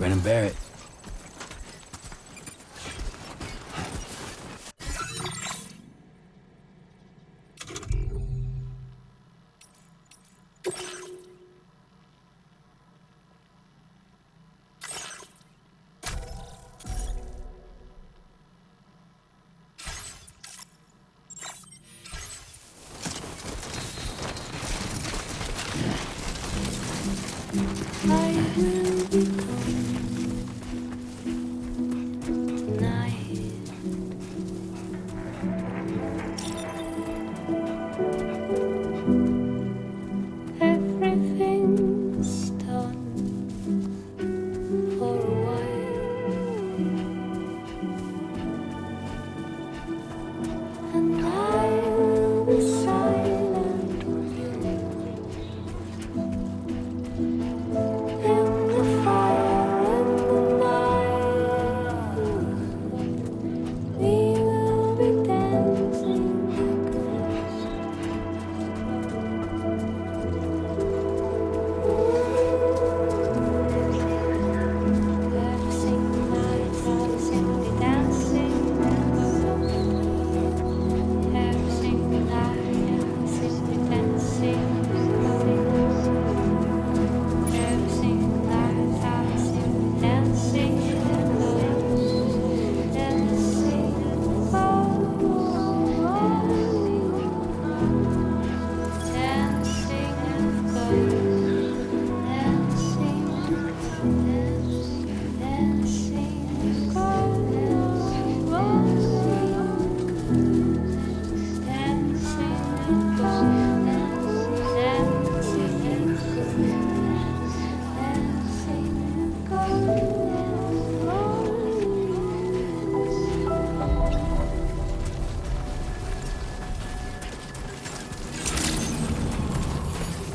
Brennan Barrett.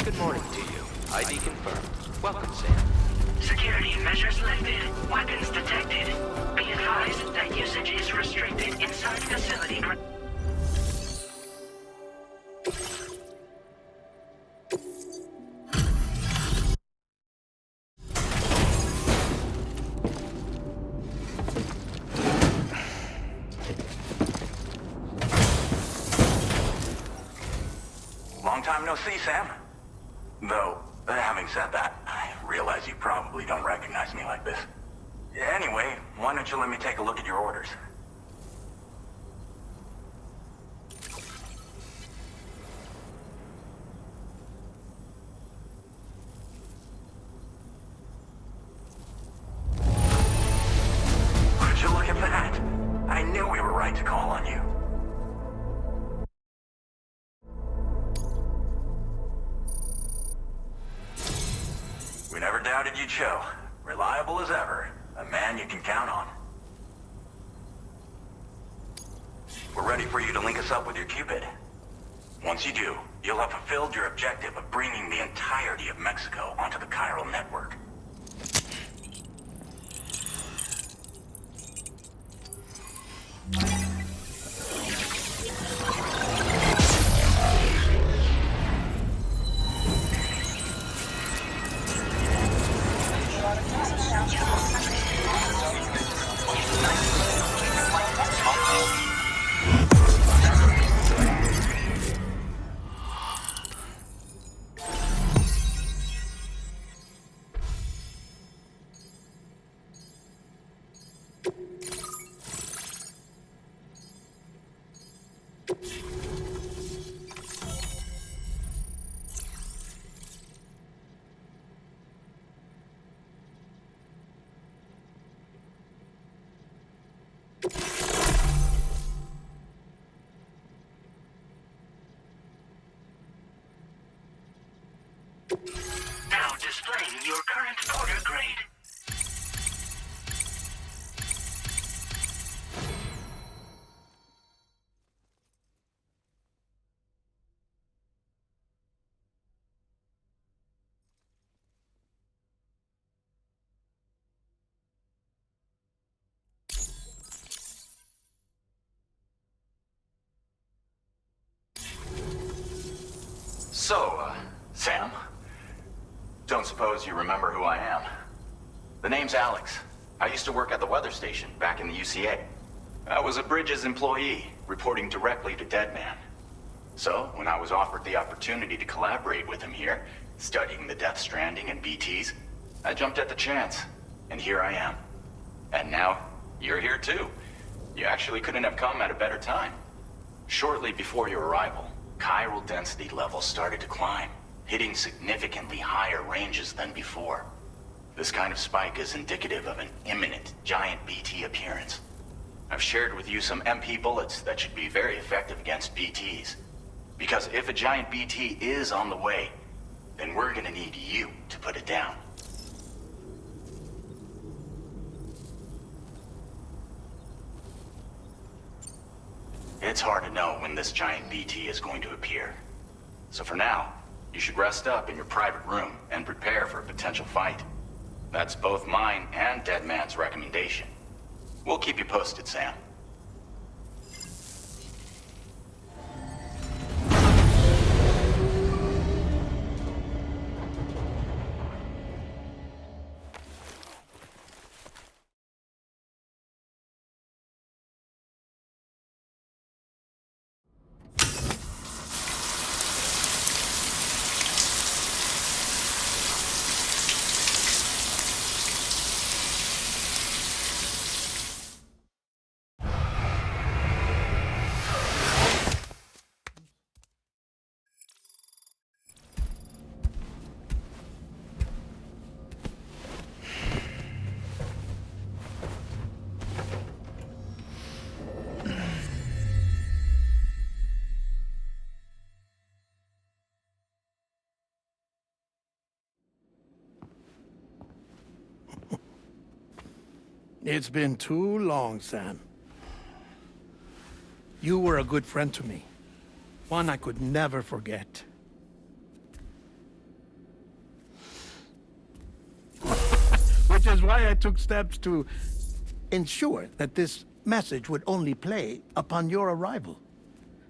Good morning to you. ID confirmed. Welcome, Sam. Security measures lifted. Weapons detected. Be advised that usage is restricted inside facility. Long time no see, Sam. Though, having said that, I realize you probably don't recognize me like this. Anyway, why don't you let me take a look at your orders? Would you look at that? I knew we were right to call on you. We never doubted you'd show. Reliable as ever. A man you can count on. We're ready for you to link us up with your Cupid. Once you do, you'll have fulfilled your objective of bringing the entirety of Mexico onto the chiral network. Now displaying your current order grade. So, Sam? Don't suppose you remember who I am? The name's Alex. I used to work at the weather station back in the UCA. I was a Bridges employee, reporting directly to Deadman. So, when I was offered the opportunity to collaborate with him here, studying the Death Stranding and BTs, I jumped at the chance. And here I am. And now, you're here too. You actually couldn't have come at a better time. Shortly before your arrival, chiral density levels started to climb, hitting significantly higher ranges than before. This kind of spike is indicative of an imminent giant BT appearance. I've shared with you some MP bullets that should be very effective against BTs. Because if a giant BT is on the way, then we're gonna need you to put it down. It's hard to know when this giant BT is going to appear. So for now, you should rest up in your private room and prepare for a potential fight. That's both mine and Deadman's recommendation. We'll keep you posted, Sam. It's been too long, Sam. You were a good friend to me. One I could never forget. Which is why I took steps to ensure that this message would only play upon your arrival.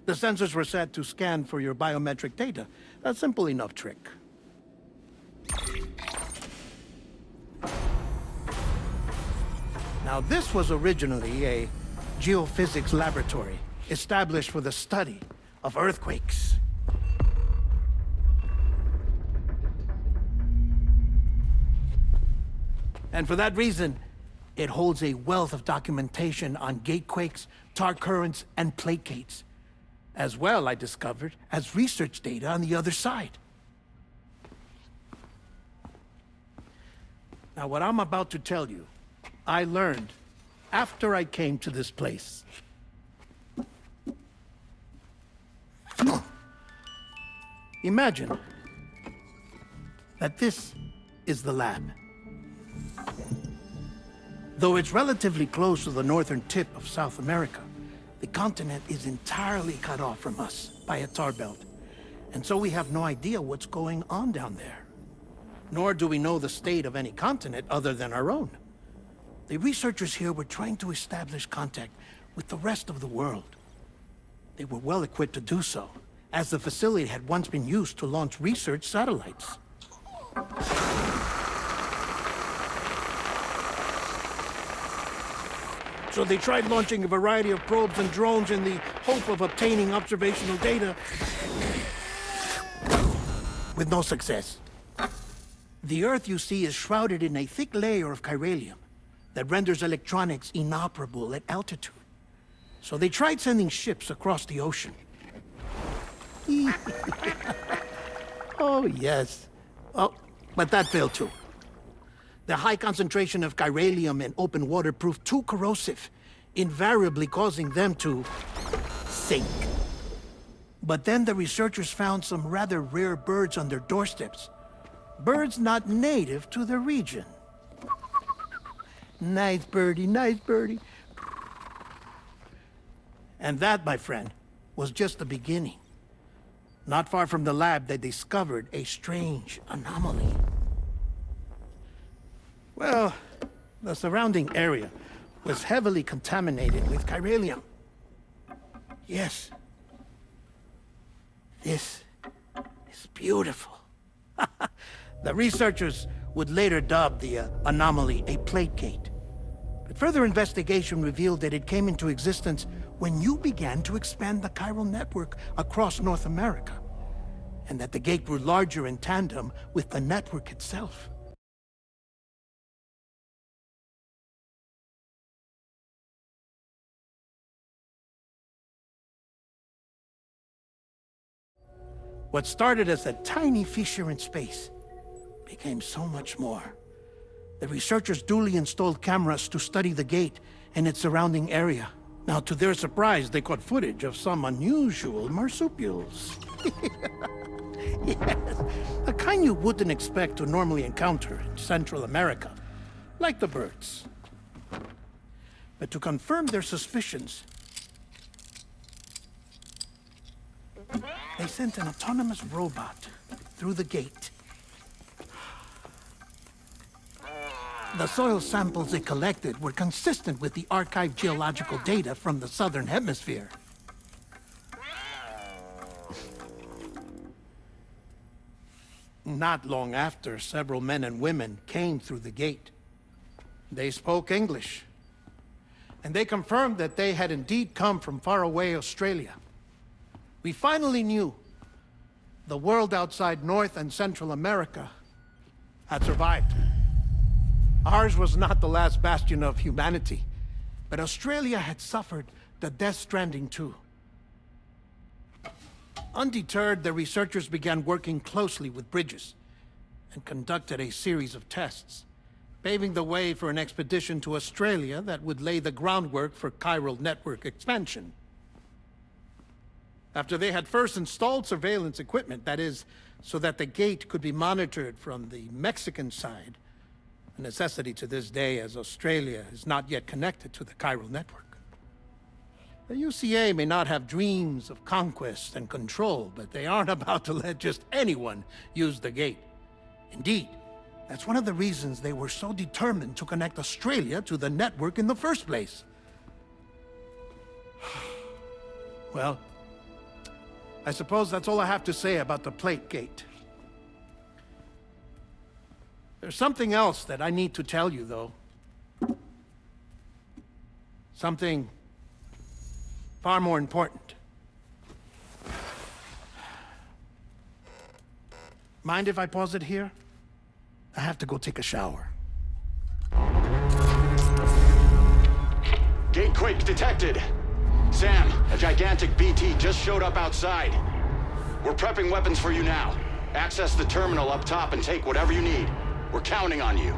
The sensors were set to scan for your biometric data. A simple enough trick. Now, this was originally a geophysics laboratory established for the study of earthquakes. And for that reason, it holds a wealth of documentation on gatequakes, tar currents, and placates. As well, I discovered, as research data on the other side. Now, what I'm about to tell you, I learned after I came to this place. Imagine that this is the lab. Though it's relatively close to the northern tip of South America, the continent is entirely cut off from us by a tar belt. And so we have no idea what's going on down there. Nor do we know the state of any continent other than our own. The researchers here were trying to establish contact with the rest of the world. They were well equipped to do so, as the facility had once been used to launch research satellites. So they tried launching a variety of probes and drones in the hope of obtaining observational data, with no success. The Earth, you see, is shrouded in a thick layer of chiralium that renders electronics inoperable at altitude. So they tried sending ships across the ocean. Oh, yes. Oh, but that failed too. The high concentration of chiralium in open water proved too corrosive, invariably causing them to sink. But then the researchers found some rather rare birds on their doorsteps. Birds not native to the region. Nice birdie, nice birdie. And that, my friend, was just the beginning. Not far from the lab, they discovered a strange anomaly. Well, the surrounding area was heavily contaminated with chiralium. Yes. This is beautiful. The researchers would later dub the anomaly a plate gate. But further investigation revealed that it came into existence when you began to expand the chiral network across North America, and that the gate grew larger in tandem with the network itself. What started as a tiny fissure in space became so much more. The researchers duly installed cameras to study the gate and its surrounding area. Now, to their surprise, they caught footage of some unusual marsupials. Yes, the kind you wouldn't expect to normally encounter in Central America, like the birds. But to confirm their suspicions, they sent an autonomous robot through the gate. The soil samples it collected were consistent with the archived geological data from the southern hemisphere. Not long after, several men and women came through the gate. They spoke English, and they confirmed that they had indeed come from faraway Australia. We finally knew the world outside North and Central America had survived. Ours was not the last bastion of humanity, but Australia had suffered the death stranding too. Undeterred, the researchers began working closely with Bridges and conducted a series of tests, paving the way for an expedition to Australia that would lay the groundwork for chiral network expansion. After they had first installed surveillance equipment, that is, so that the gate could be monitored from the Mexican side, a necessity to this day as Australia is not yet connected to the chiral network. The UCA may not have dreams of conquest and control, but they aren't about to let just anyone use the gate. Indeed, that's one of the reasons they were so determined to connect Australia to the network in the first place. Well, I suppose that's all I have to say about the plate gate. There's something else that I need to tell you, though. Something far more important. Mind if I pause it here? I have to go take a shower. Gate quake detected. Sam, a gigantic BT just showed up outside. We're prepping weapons for you now. Access the terminal up top and take whatever you need. We're counting on you.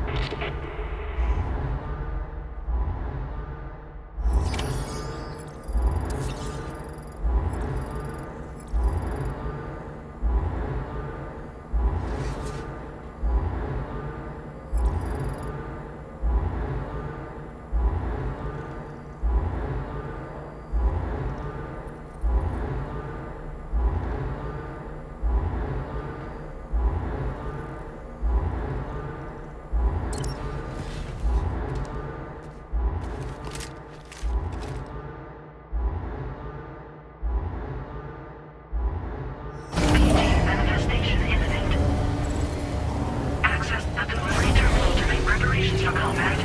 Manifestation imminent. Access the delivery terminal to make preparations for combat.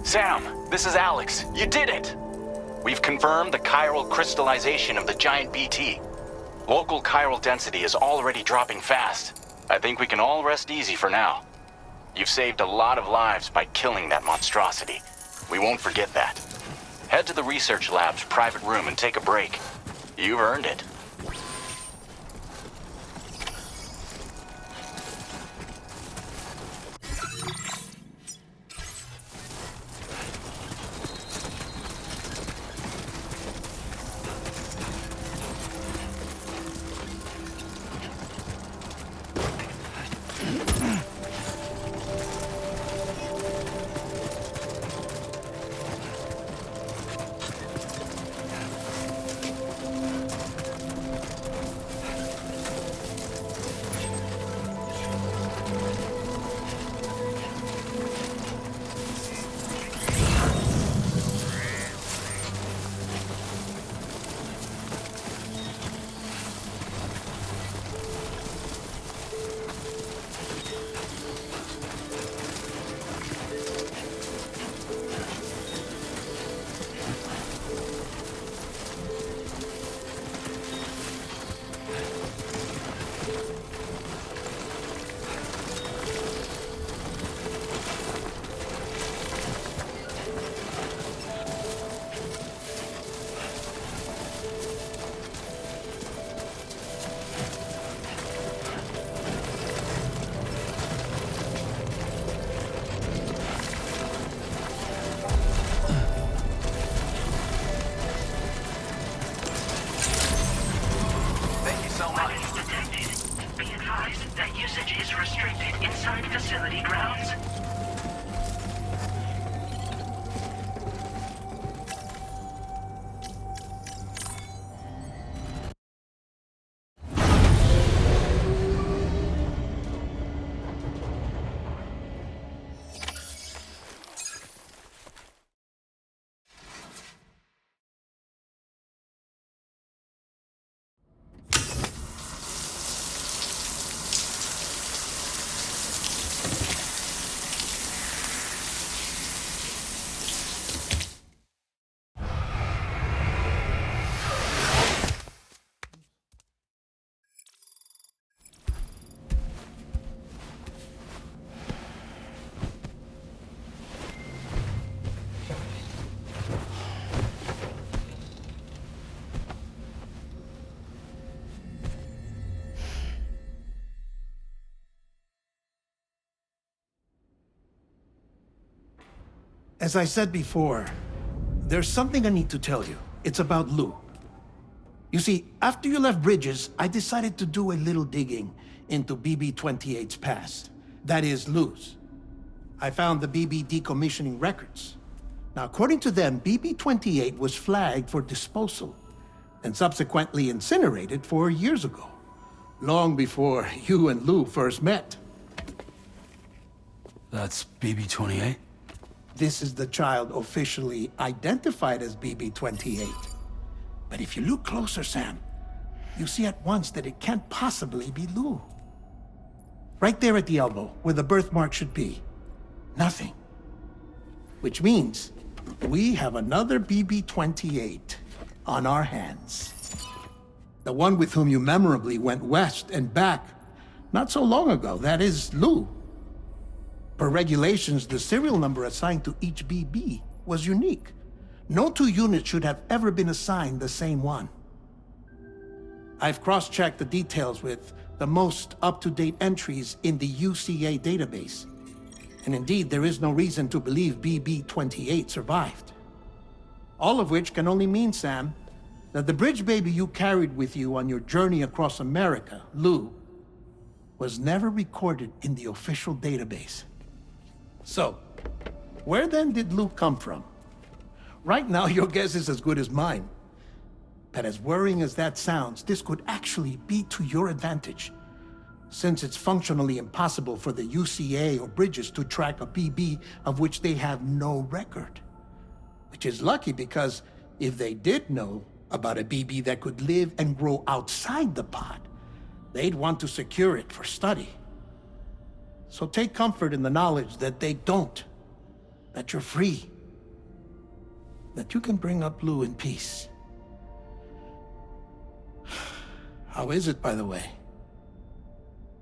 Sam, this is Alex. You did it! We've confirmed the chiral crystallization of the giant BT. Local chiral density is already dropping fast. I think we can all rest easy for now. You've saved a lot of lives by killing that monstrosity. We won't forget that. Head to the research lab's private room and take a break. You've earned it. Facility grounds. As I said before, there's something I need to tell you. It's about Lou. You see, after you left Bridges, I decided to do a little digging into BB-28's past. That is, Lou's. I found the BB decommissioning records. Now, according to them, BB-28 was flagged for disposal and subsequently incinerated 4 years ago, long before you and Lou first met. That's BB-28? This is the child officially identified as BB-28. But if you look closer, Sam, you see at once that it can't possibly be Lou. Right there at the elbow, where the birthmark should be. Nothing. Which means we have another BB-28 on our hands. The one with whom you memorably went west and back not so long ago, that is Lou. Per regulations, the serial number assigned to each BB was unique. No two units should have ever been assigned the same one. I've cross-checked the details with the most up-to-date entries in the UCA database. And indeed, there is no reason to believe BB-28 survived. All of which can only mean, Sam, that the bridge baby you carried with you on your journey across America, Lou, was never recorded in the official database. So, where then did Lou come from? Right now, your guess is as good as mine. But as worrying as that sounds, this could actually be to your advantage, since it's functionally impossible for the UCA or Bridges to track a BB of which they have no record. Which is lucky, because if they did know about a BB that could live and grow outside the pod, they'd want to secure it for study. So take comfort in the knowledge that they don't, that you're free. that you can bring up Lou in peace. How is it, by the way?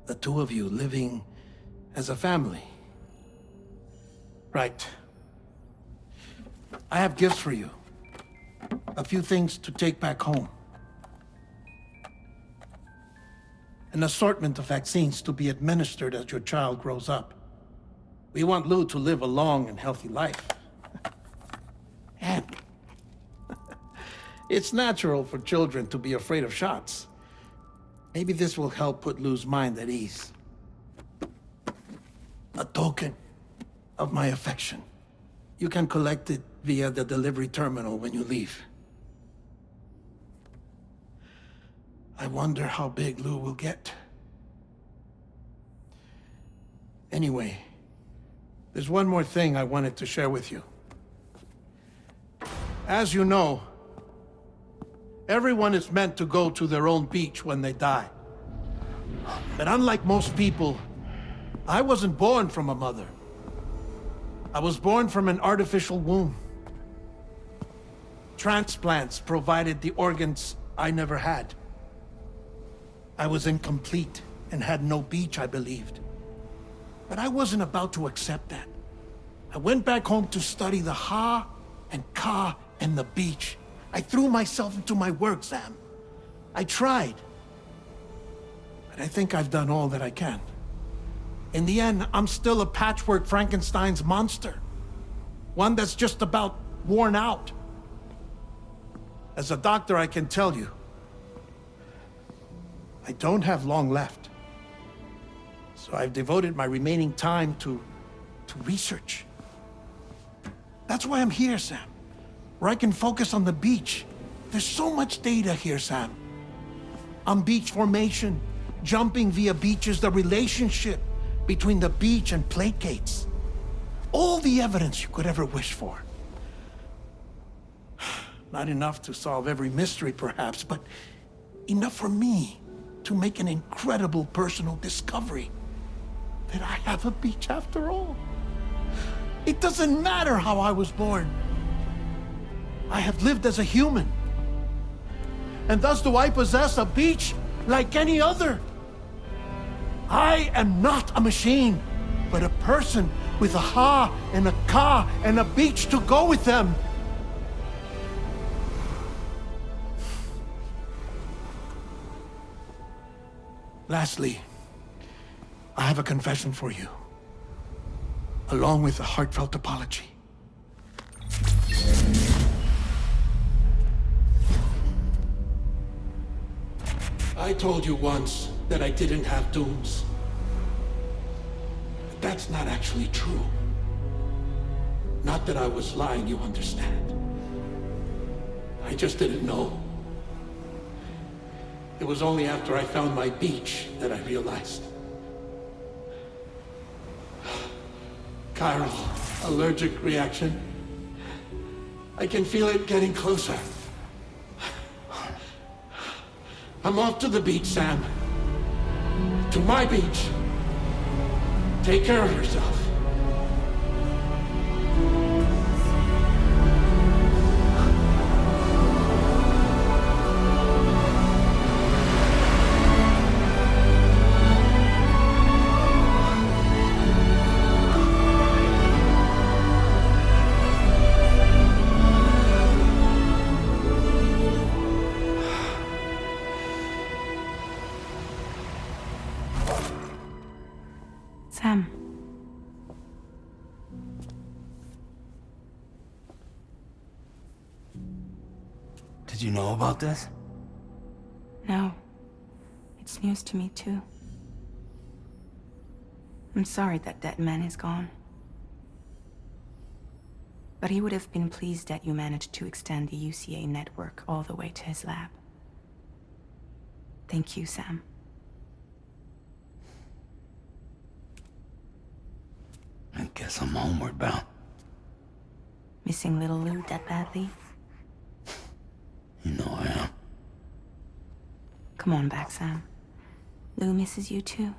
The two of you living as a family. Right. I have gifts for you. A few things to take back home. An assortment of vaccines to be administered as your child grows up. We want Lou to live a long and healthy life. And it's natural for children to be afraid of shots. Maybe this will help put Lou's mind at ease. A token of my affection. You can collect it via the delivery terminal when you leave. I wonder how big Lou will get. Anyway, there's one more thing I wanted to share with you. As you know, everyone is meant to go to their own beach when they die. But unlike most people, I wasn't born from a mother. I was born from an artificial womb. Transplants provided the organs I never had. I was incomplete and had no beach, I believed. But I wasn't about to accept that. I went back home to study the Ha and Ka and the beach. I threw myself into my work, Sam. I tried. But I think I've done all that I can. In the end, I'm still a patchwork Frankenstein's monster. One that's just about worn out. As a doctor, I can tell you, I don't have long left. So I've devoted my remaining time to research. That's why I'm here, Sam. Where I can focus on the beach. There's so much data here, Sam. On beach formation, jumping via beaches, the relationship between the beach and plate gates. All the evidence you could ever wish for. Not enough to solve every mystery, perhaps, but enough for me to make an incredible personal discovery that I have a beach after all. It doesn't matter how I was born. I have lived as a human. And thus do I possess a beach like any other. I am not a machine, but a person with a Ha and a Ka and a beach to go with them. Lastly, I have a confession for you, along with a heartfelt apology. I told you once that I didn't have dooms. But that's not actually true. Not that I was lying, you understand. I just didn't know. It was only after I found my beach that I realized. Chiral allergic reaction. I can feel it getting closer. I'm off to the beach, Sam. To my beach. Take care of yourself. Sam. Did you know about this? No. It's news to me, too. I'm sorry that that man is gone. But he would have been pleased that you managed to extend the UCA network all the way to his lab. Thank you, Sam. I guess I'm homeward bound. Missing little Lou that badly? You know I am. Come on back, Sam. Lou misses you too.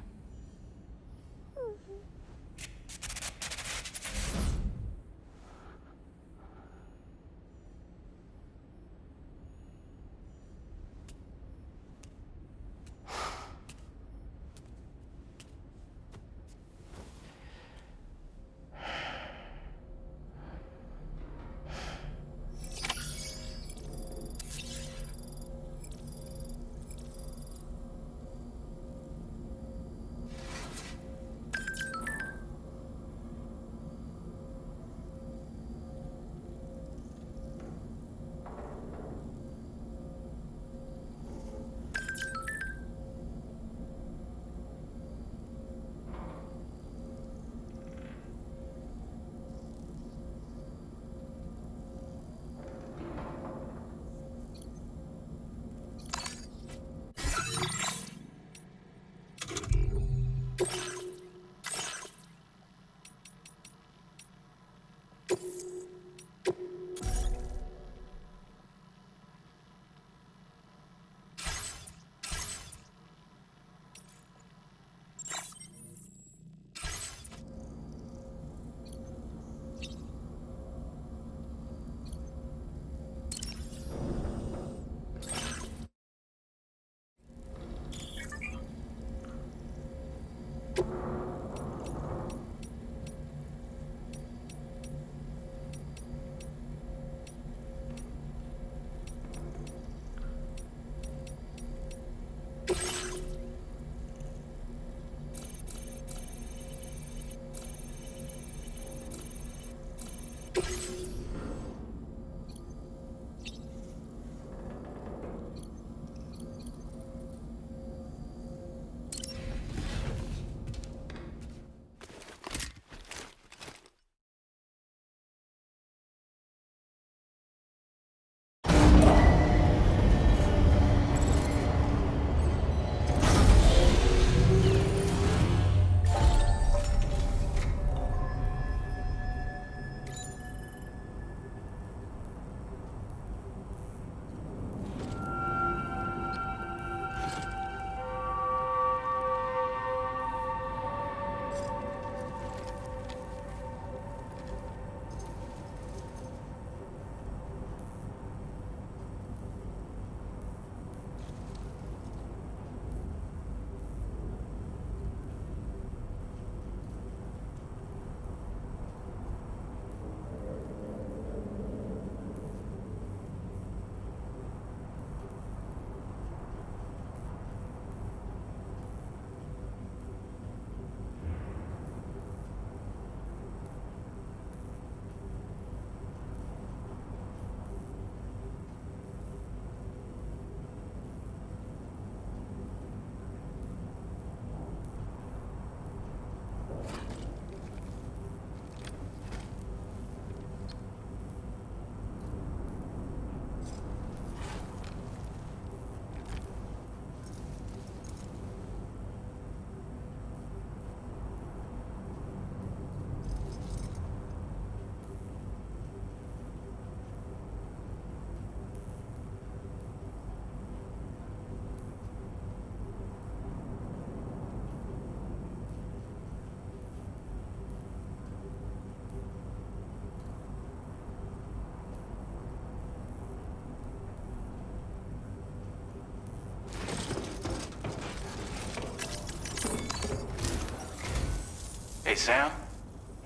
Hey, Sam.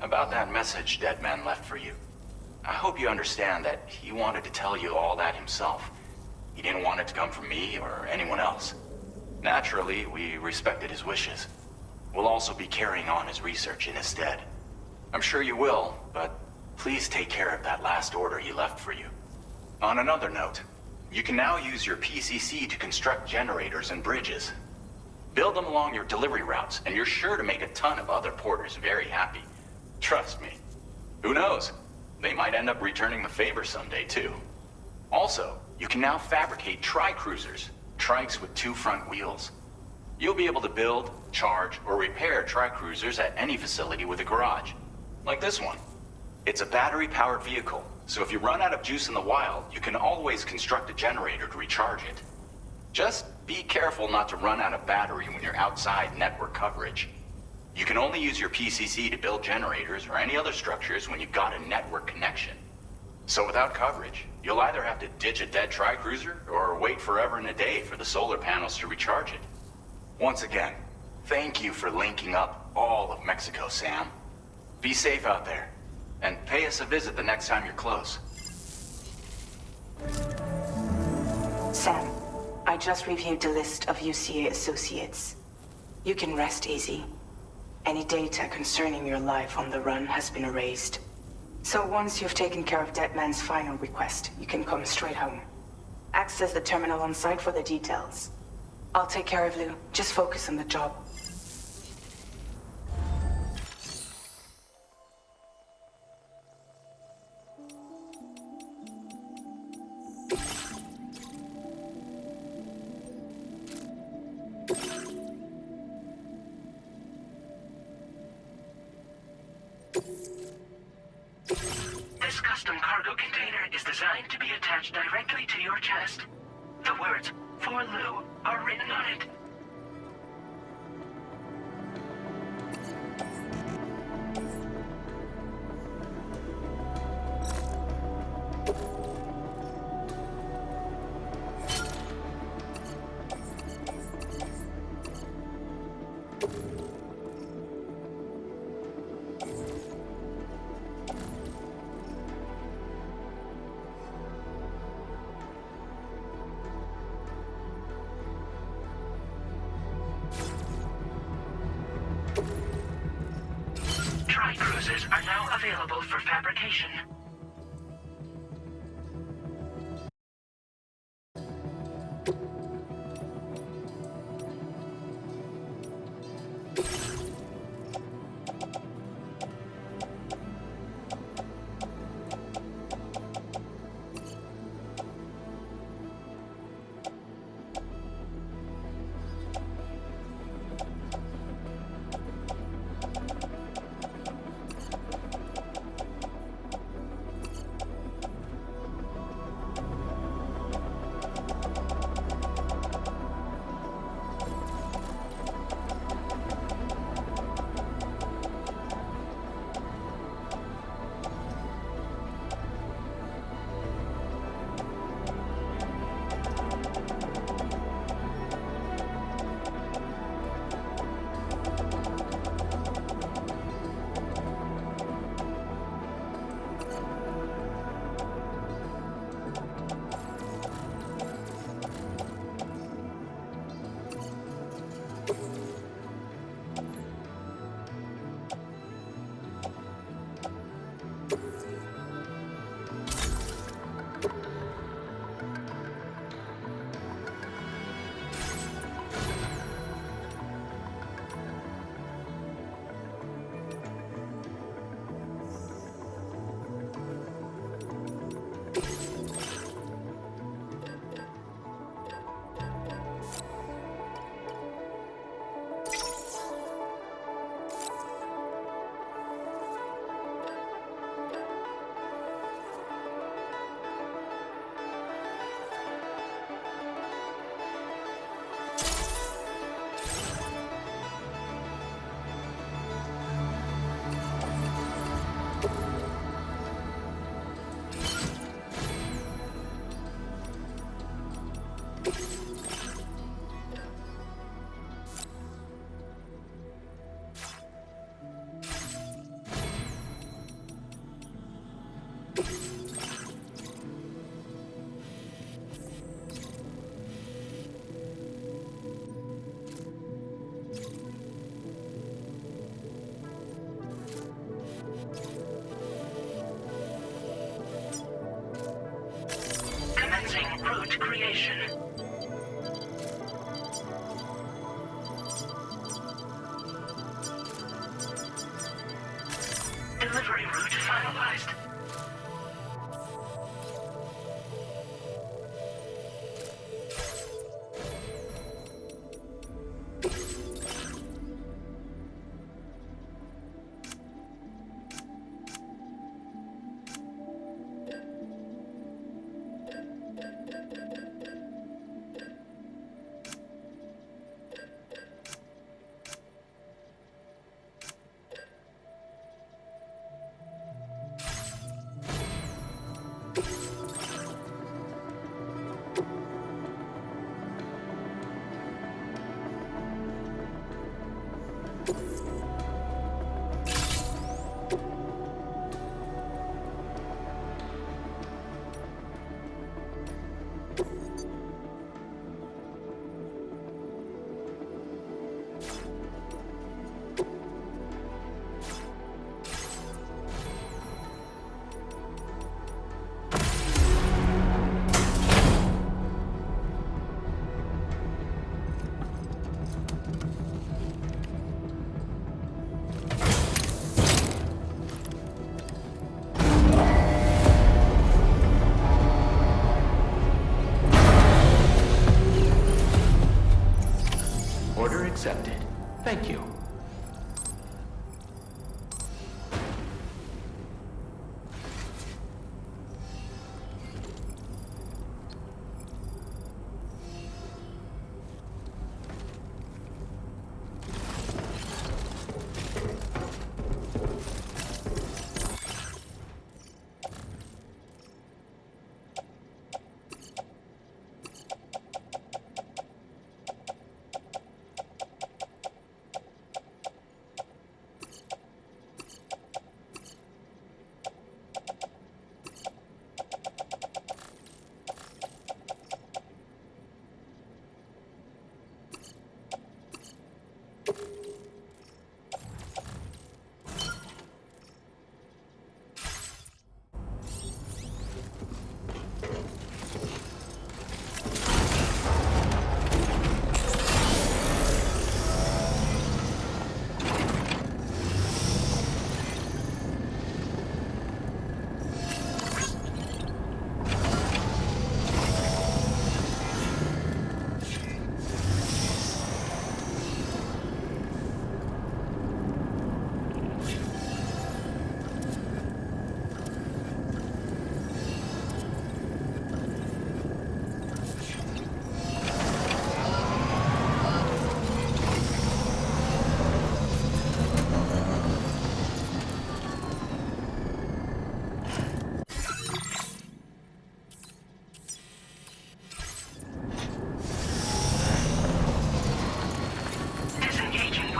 About that message Deadman left for you. I hope you understand that he wanted to tell you all that himself. He didn't want it to come from me or anyone else. Naturally, we respected his wishes. We'll also be carrying on his research in his stead. I'm sure you will, but please take care of that last order he left for you. On another note, you can now use your PCC to construct generators and bridges. Build them along your delivery routes, and you're sure to make a ton of other porters very happy. Trust me. Who knows? They might end up returning the favor someday, too. Also, you can now fabricate tri-cruisers, trikes with 2 front wheels. You'll be able to build, charge, or repair tri-cruisers at any facility with a garage. Like this one. It's a battery-powered vehicle, so if you run out of juice in the wild, you can always construct a generator to recharge it. Just be careful not to run out of battery when you're outside network coverage. You can only use your PCC to build generators or any other structures when you've got a network connection. So without coverage, you'll either have to ditch a dead tri-cruiser or wait forever and a day for the solar panels to recharge it. Once again, thank you for linking up all of Mexico, Sam. Be safe out there, and pay us a visit the next time you're close. Sam, I just reviewed the list of UCA associates. You can rest easy. Any data concerning your life on the run has been erased. So once you've taken care of Deadman's final request, you can come straight home. Access the terminal on site for the details. I'll take care of Lou. Just focus on the job. This custom cargo container is designed to be attached directly to your chest. The words, "For Lou," are written on it. containers are now available for fabrication. Route creation. Delivery route finalized. Order accepted. Thank you.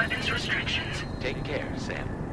weapons restrictions. Take care, Sam.